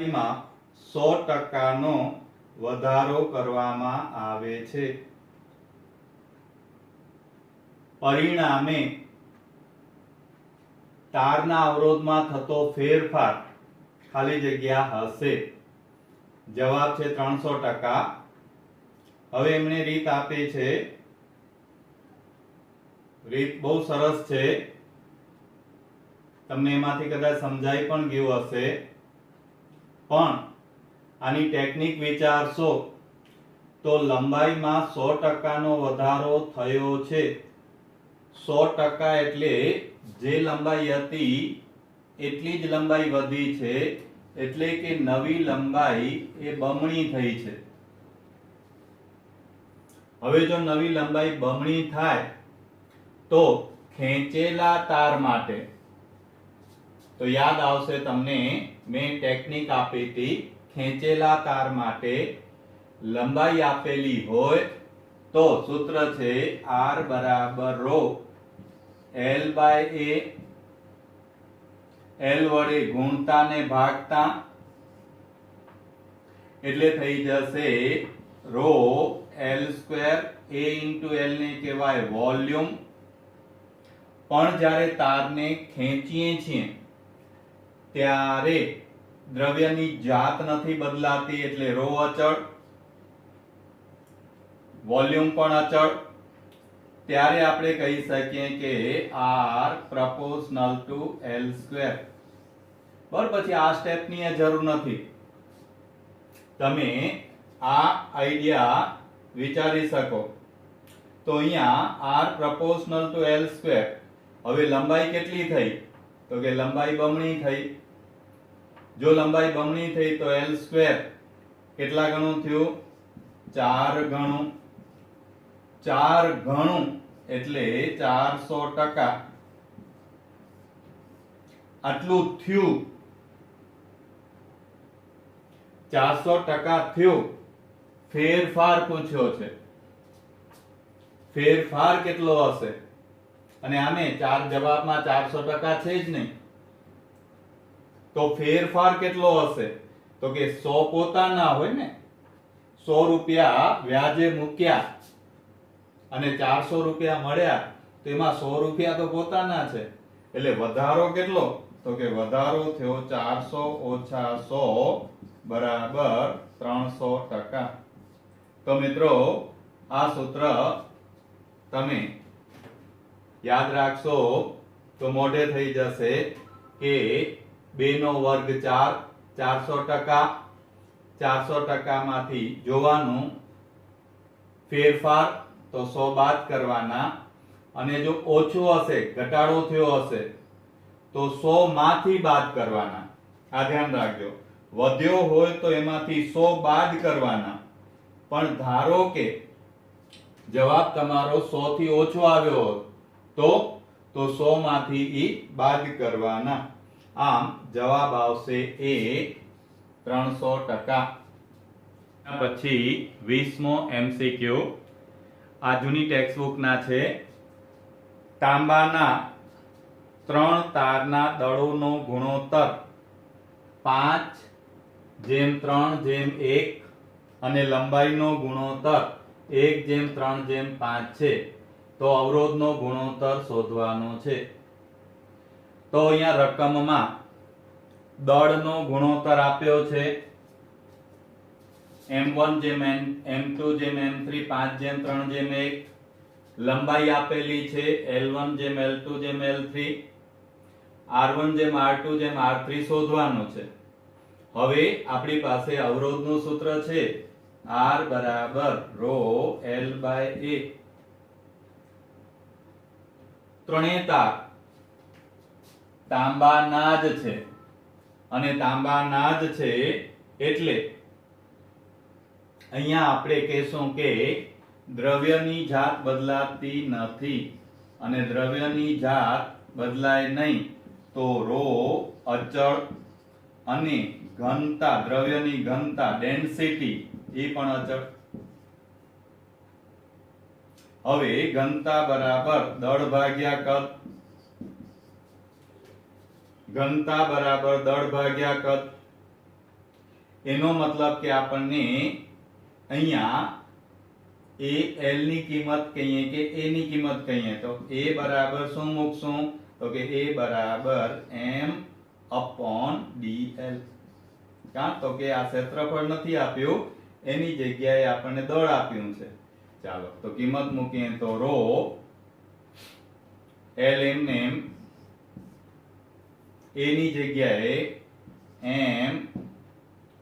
માં 100% વધારો કરવામાં આવે છે. પરિણામે તારના અવરોધમાં થતો ફેરફાર ખાલી જગ્યા હશે. જવાબ છે 300%. હવે એમણે રીત આપે છે. રીત બહુ સરસ છે. તમને એમાંથી કદાચ સમજાઈ પણ ગયું હશે, પણ આની ટેકનિક વિચારશો તો લંબાઈમાં 100% નો વધારો થયો છે. 100% એટલે જે લંબાઈ હતી એટલી જ લંબાઈ વધી છે, એટલે કે નવી લંબાઈ એ બમણી થઈ છે. હવે જો નવી લંબાઈ બમણી થાય તો ખેંચેલા તાર માટે, તો યાદ આવશે તમને, મેં ટેકનિક આપી હતી. ખેંચેલા તાર માટે લંબાઈ આપેલી હોય તો સૂત્ર છે R બરાબર rho L by A. L વડે ગુણતા ને ભાગતા એટલે થઈ જશે rho L square. A into L ને કહેવાય વોલ્યુમ. પણ જ્યારે તારને ખેંચીએ છીએ ત્યારે દ્રવ્યની જાત નથી બદલાતી, એટલે રો અચળ, વોલ્યુમ પણ અચળ. ત્યારે આપણે કહી શકીએ કે R proportional to L square. બરાબર. પછી આ સ્ટેપની જરૂર નથી. તમે આ આઈડિયા વિચારી શકો. તો અહીંયા R proportional to L square. હવે લંબાઈ કેટલી થઈ? તો કે લંબાઈ બમણી થઈ. જો લંબાઈ બમણી થઈ તો L સ્ક્વેર કેટલા ગણું થયું? 4 ગણું. 4 ગણું એટલે 400%. આટલું થયું. 400% થયું. ફેરફાર પૂછ્યો છે. ફેરફાર કેટલો હશે? અને આમે જવાબમાં 400% છે જ નહીં, તો ફેરફાર કેટલો હશે? તો કે 100 પોતાના હોય ને. 100 રૂપિયા વ્યાજે મૂક્યા અને 400 રૂપિયા મળ્યા, તો એમાં 100 રૂપિયા તો પોતાના છે. એટલે વધારો કેટલો? તો કે વધારો થયો 400 ઓછા 100 બરાબર 300%. તો મિત્રો આ સૂત્ર તમે યાદ રાખશો તો મોઢે થઈ જશે કે 2 નો વર્ગ 4, 400%. 400% માંથી જોવાનું ફેરફાર, તો 100 બાદ કરવાના. અને જો ઓછું હશે, ઘટાડો થયો હશે, તો 100 માંથી બાદ કરવાના. આ ધ્યાન રાખજો. વધ્યો હોય તો એમાંથી 100 બાદ કરવાના. પણ ધારો કે જવાબ તમારો 100 થી ઓછો આવ્યો હોય તો 100 માંથી ઈ બાદ કરવાના. આમ જવાબ આવશે એ 300%. પછી 20મો MCQ. આ જૂની ટેક્સ્ટબુક ના છે. તાંબાના 3 તારના દળોનો ગુણોત્તર 5:3:1 અને લંબાઈનો ગુણોત્તર 1:3:5 છે. તો અવરોધનો ગુણોત્તર શોધવાનો છે. તો અહીંયા રકમમાં દળનો ગુણોત્તર આપ્યો છે M1:M2:M3 5:3:1. લંબાઈ આપેલી છે L1:L2:L3. R1:R2:R3 શોધવાનું છે. હવે આપણી પાસે અવરોધનું સૂત્ર છે R બરાબર રો L બાય A. ત્રણેય તાર તાંબાના જ છે, અને તાંબાના જ છે એટલે અહીંયા આપણે કહેશું કે દ્રવ્યની જાત બદલાતી નથી, અને દ્રવ્યની જાત બદલાય નહીં તો રો અચળ, અને ઘનતા, દ્રવ્યની ઘનતા ડેન્સિટી એ પણ અચળ. હવે ઘનતા બરાબર દળ ભાગ્યા કદ. ઘનતા બરાબર દળ ભાગ્યા કદ. એનો મતલબ કે આપણને અહીંયા એ l ની કિંમત કહીએ કે a ની કિંમત કહીએ તો a બરાબર શું મૂકશું તો કે a બરાબર m upon dl. કાં તો કે આ ક્ષેત્રફળ નથી આપ્યું, એની જગ્યાએ આપણને દળ આપ્યું છે. ચાલો તો કિંમત મૂકીએ તો ρ l m a ની જગ્યાએ m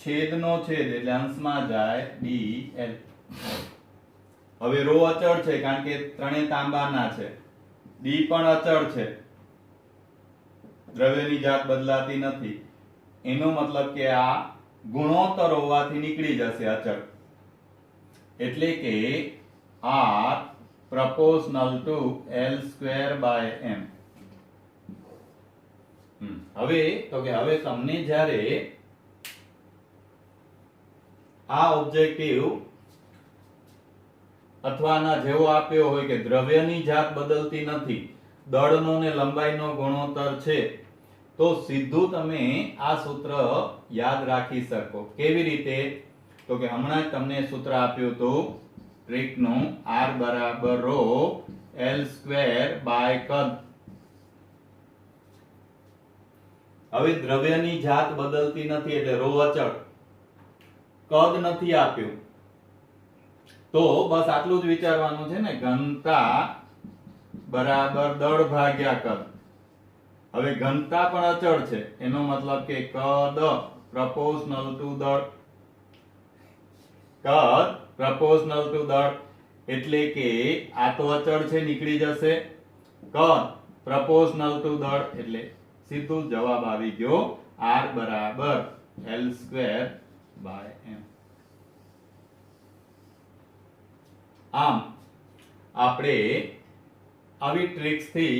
છેદનો છેદ એટલે અંશમાં જાય dl. હવે ρ અચળ છે કારણ કે ત્રણે તાંબાના છે, d પણ અચળ છે, દ્રવ્યની જાત બદલાતી નથી, એનો મતલબ કે આ ગુણોત્તર હોવાથી નીકળી જશે અચળ, એટલે કે r proportional to l square by m. હવે તો કે હવે તમને જ્યારે આ ઓબ્જેક્ટિવ અથવાના જેવો આપ્યો હોય કે દ્રવ્યની જાત બદલતી નથી, દળનો ને લંબાઈનો ગુણોત્તર છે, તો સીધું તમે આ સૂત્ર યાદ રાખી શકો. કેવી રીતે? તો કે હમણાં જ તમને સૂત્ર આપ્યું હતું ટ્રીકનું, r બરાબર ρ l સ્ક્વેર બાય કદ. હવે દ્રવ્યની જાત બદલતી નથી એટલે ρ અચળ, કદ નથી આપ્યું, તો બસ આટલું જ વિચારવાનું છે ને, ઘનતા બરાબર દળ ભાગ્યા કદ. હવે ઘનતા પણ અચળ છે, એનો મતલબ કે કદ proportional to દળ, કદ proportional to દળ, એટલે કે આ તો અચળ છે નીકળી જશે, કદ proportional to દળ, એટલે સીધું જવાબ આવી ગયો r બરાબર l સ્ક્વેર બાય m. આમ આપણે આવી ટ્રિક્સ થી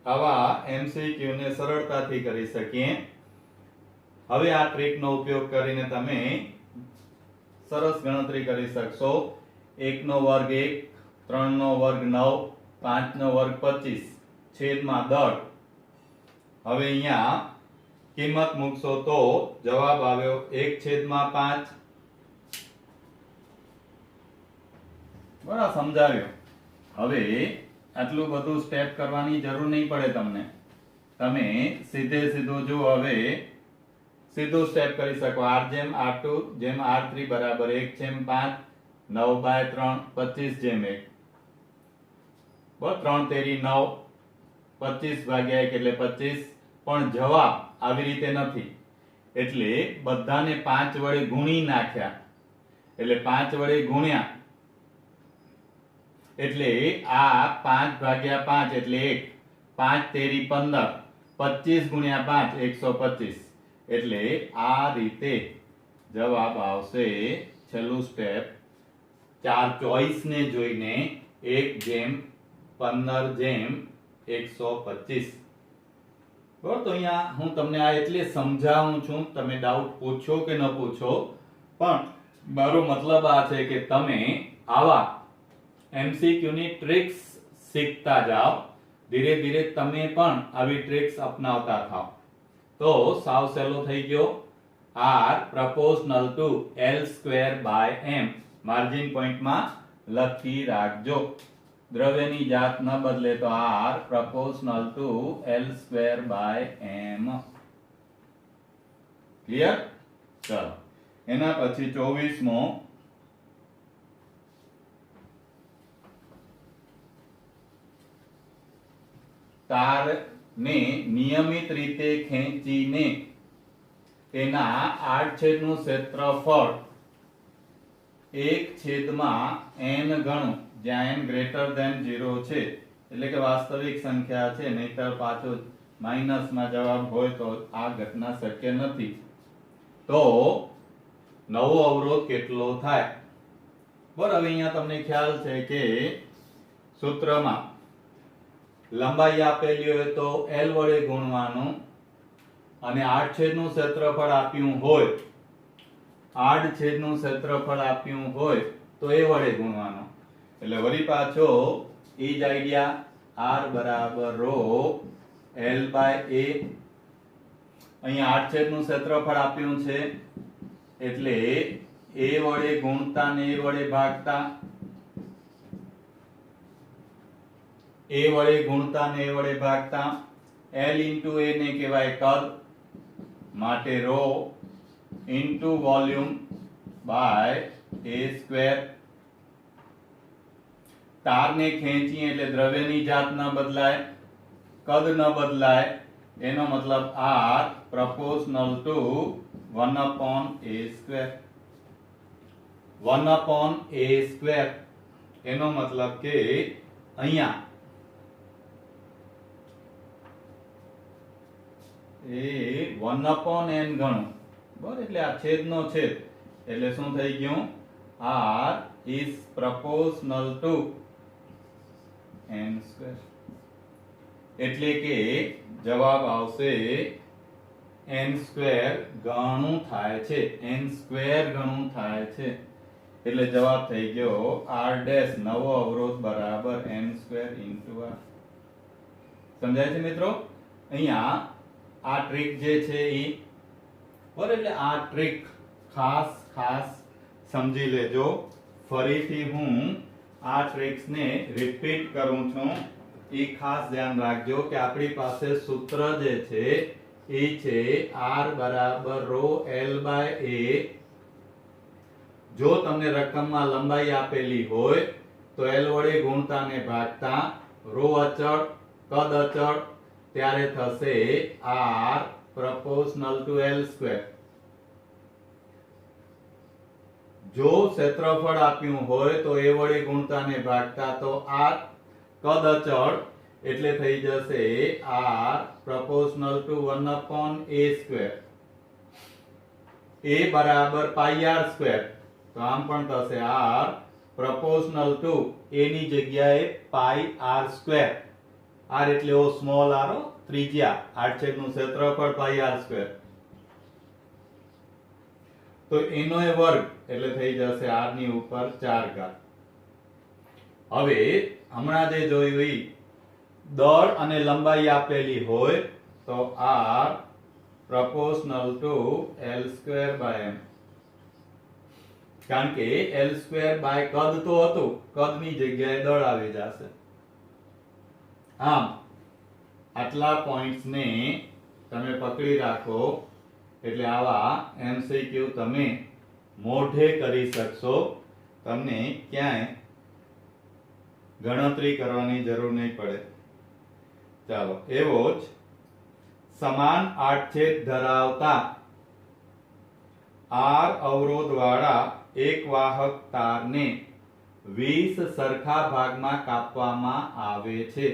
આવા એમસીક્યુ ને સરળતાથી કરી શકીએ. હવે આ ટ્રીક નો ઉપયોગ કરીને તમે સરસ ગણતરી કરી શકશો. 1 નો વર્ગ 1, 3 નો વર્ગ 9, 5 નો વર્ગ 25 છેદમાં દળ. હવે અહીંયા કિંમત મૂકશો તો જવાબ આવ્યો 1/5. બરાબર સમજાવ્યો. હવે આટલું બધું સ્ટેપ કરવાની જરૂર નહીં પડે તમને, તમે સીધે સીધું જો હવે સીધું સ્ટેપ કરી શકો. r જેમ r2 જેમ r3 બરાબર 1/5, 9/3, 25 જેમ 1, બરાબર 3 તેરી 9, 25 ભાગ્યા 1 એટલે 25. પણ જવાબ આવી રીતે નથી, એટલે બધાને 5 વડે ગુણી નાખ્યા, એટલે 5 વડે ગુણ્યા, એટલે આ 5 ભાગ્યા 5 એટલે 1, 5 તેરી 15, 25 ગુણ્યા 5 125, એટલે આ રીતે જવાબ આવશે. છેલ્લું સ્ટેપ 4 ચોઈસ ને જોઈને 1/15/125. બરાબર. તો અહીંયા હું તમને આ એટલે સમજાવું છું, તમે ડાઉટ પૂછો કે ન પૂછો, પણ મારો મતલબ આ છે કે તમે આવા એમસીક્યુ ની ટ્રિક્સ શીખતા જાઓ, ધીરે ધીરે તમે પણ આવી ટ્રિક્સ અપનાવતા થાઓ, તો સાવ સહેલો થઈ ગયો. r proportional to l square by m margin પોઈન્ટમાં લખી રાખજો. દ્રવ્યની જાત ન બદલે તો r proportional to l square by m. Clear? ચલો એના પછી 24મો તારને નિયમિત રીતે ખેંચીને તેના આડછેદનું ક્ષેત્રફળ 1/n ગણું, જ્યાં n greater than 0 છે, એટલે કે વાસ્તવિક સંખ્યા છે, નહીતર પાછો માઈનસમાં જવાબ હોય તો આ ઘટના શક્ય નથી. તો નવો અવરોધ કેટલો થાય? બરાબર. હવે અહીંયા તમને ખ્યાલ છે કે સૂત્રમાં લંબાઈ આપેલી હોય તો l વડે ગુણવાનું, અને આડછેદનું ક્ષેત્રફળ આપ્યું હોય, આડછેદનું ક્ષેત્રફળ આપ્યું હોય તો એ વડે ગુણવાનો. એટલે વળી પાછો એ જ આઈડિયા, r બરાબર ρ l/a. અહીંયા આડછેદનું ક્ષેત્રફળ આપ્યું છે, એટલે a વડે ગુણતા ને a વડે ભાગતા, a વડે ગુણતા ને a વડે ભાગતા, l into a ને કહેવાય કદ, માટે rho into volume by a square. તારને ખેંચીએ એટલે દ્રવ્યની જાત ન બદલાય, કદ ન બદલાય, એનો મતલબ r proportional to 1 upon a square. 1 upon a square એનો મતલબ કે અહીંયા એ 1 upon n ગણું, બરાબર, એટલે આ છેદનો છેદ, એટલે શું થઈ ગયું, r is proportional to n square. એટલે કે જવાબ આવશે n સ્ક્વેર ગણું થાય છે, n સ્ક્વેર ગણું થાય છે. એટલે જવાબ થઈ ગયો r ડેશ નવો અવરોધ બરાબર n સ્ક્વેર ઇન્ટુ r. સમજાય છે મિત્રો? અહીંયા આ ટ્રીક જે છે ઈ, બરાબર, એટલે આ ટ્રીક ખાસ સમજી લેજો. ફરીથી હું આ ટ્રિક્સ ને રિપીટ કરું છું, એ ખાસ ધ્યાન રાખજો કે આપણી પાસે સૂત્ર જે છે એ છે r બરાબર રો l બાય a. જો તમને રકમમાં લંબાઈ આપેલી હોય તો l વડે ગુણતા ને ભાગતા, રો અચળ, કદ અચળ, ત્યારે થશે r proportional to l square. જો ક્ષેત્રફળ આપ્યું હોય તો a વડે ગુણતા ને ભાગતા, તો r કદ અચળ એટલે થઈ જશે r proportional to 1 upon a square. a બરાબર પાઈ r સ્ક્વેર, તો આમ પણ થશે r proportional to a ની જગ્યાએ પાઈ r સ્ક્વેર. r એટલે ઓ સ્મોલ r, ત્રિજ્યા, આડછેદનું ક્ષેત્રફળ પાઈ r સ્ક્વેર. તો એનો એ વર્ગ એટલે થઈ જશે r ની ઉપર 4 ઘાત. હવે હમણાં જે જોયું ઈ દળ અને લંબાઈ આપેલી હોય તો r proportional to l square by m. કારણ કે l square by કદ તો હતું, કદની જગ્યાએ દળ આવી જશે. આમ આટલા પોઈન્ટ્સ ને તમે પકડી રાખો એટલે આવા MCQ તમે મોઢે કરી શકશો, તમને ક્યાંય ગણતરી કરવાની જરૂર નહીં પડે. ચાલો, એવો જ સમાન આડછેદ ધરાવતા r અવરોધ વાળા એક વાહક તારને 20 સરખા ભાગમાં કાપવામાં આવે છે.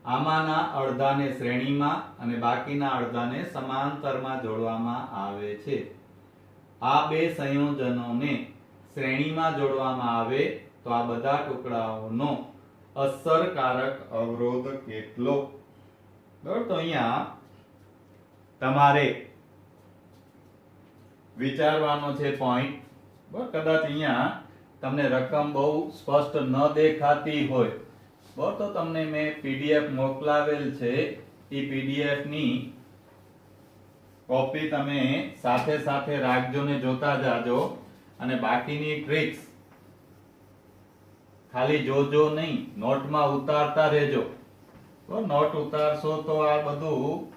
આમાંના અડધાને શ્રેણીમાં અને બાકીના અડધાને સમાંતરમાં જોડવામાં આવે છે. આ બે સંયોજનોને શ્રેણીમાં જોડવામાં આવે તો આ બધા ટુકડાઓનો અસરકારક અવરોધ કેટલો? બરાબર, તો અહીંયા તમારે વિચારવાનો છે પોઈન્ટ. બરાબર, કદાચ અહીંયા તમને રકમ બહુ સ્પષ્ટ ન દેખાતી હોય, બરાબર, તો તમને મેં પીડીએફ મોકલાવેલ છે, એ પીડીએફ ની કોપી તમે સાથે સાથે રાખજો ને જોતા જાજો. અને બાકીની ટ્રિક્સ ખાલી જોજો નહીં, નોટમાં ઉતારતા રહેજો. તો નોટ ઉતારશો તો આ બધું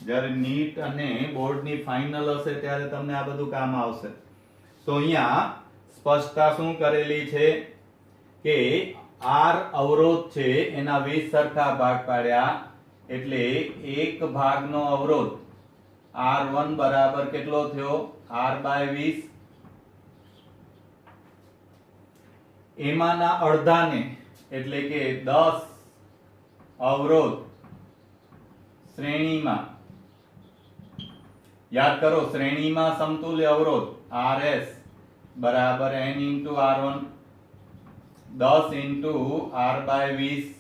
જ્યારે નીટ અને બોર્ડની ફાઇનલ હશે ત્યારે તમને આ બધું કામ આવશે. તો અહીંયા સ્પષ્ટતા શું કરેલી છે કે r અવરોધ છે એના 20 સરખા ભાગ પાડ્યા, એટલે એક ભાગનો અવરોધ r1 બરાબર કેટલો થયો, r બાય 20. એમાંના અડધાને એટલે કે 10 અવરોધ શ્રેણીમાં, યાદ કરો શ્રેણીમાં સમતુલ્ય અવરોધ rs બરાબર n into r1, 10 into r by 20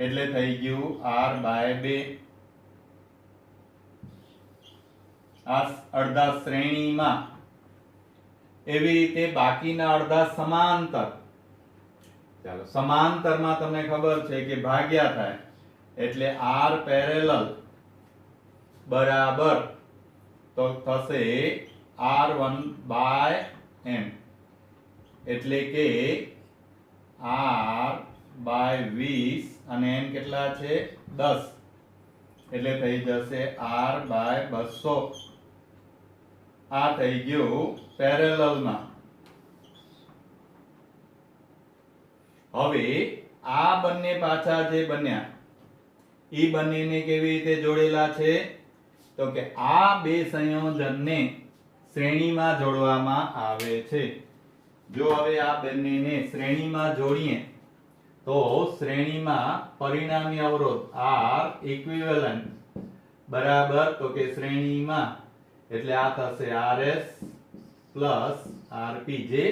એટલે થઈ ગયું r બાય 2. આ અડધા શ્રેણીમાં, એવી રીતે બાકીના અડધા સમાંતર. ચાલો, સમાંતરમાં તમને ખબર છે કે ભાગ્યા થાય એટલે r પેરેલલ બરાબર, તો થશે R1 બાય m, એટલે કે R બાય 20 અને n કેટલા છે 10, એટલે થઈ જશે R બાય 200. આ થઈ ગયું પેરેલલમાં. હવે આ બંને પાછા જે બન્યા ઈ બંનેને કેવી રીતે જોડેલા છે? તો કે આ બે સંયોજનને શ્રેણીમાં જોડવામાં આવે છે. જો હવે આ બંનેને શ્રેણીમાં જોડીએ તો શ્રેણીમાં પરિણામી અવરોધ R ઇક્વિવેલન્ટ બરાબર, તો કે શ્રેણીમાં એટલે આ થશે RS પ્લસ RP, જે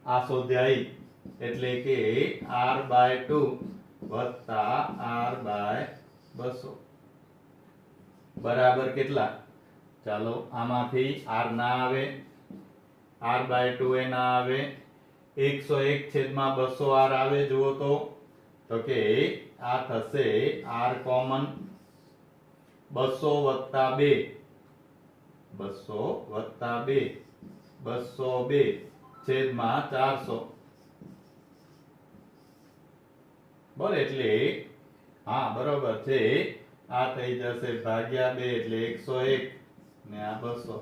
આ શોધ્યા એટલે કે R બાય 2 વત્તા R બાય 200 બરાબર કેટલા? ચાલો આમાંથી R ના આવે, R બાય 2 એ ના આવે, 101 છેદમાં 200 R આવે. જુઓ તો કે આ થશે R કોમન 200 વત્તા 2, 200 વત્તા 2, 202 છેદમાં 400 બરાબર. એટલે હા બરોબર છે. આ થઈ જશે ભાગ્યા 2 એટલે 101 ને આ 200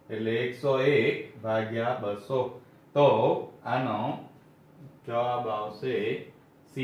એટલે 101 ભાગ્યા 200. તો આનો જવાબ આવશે C.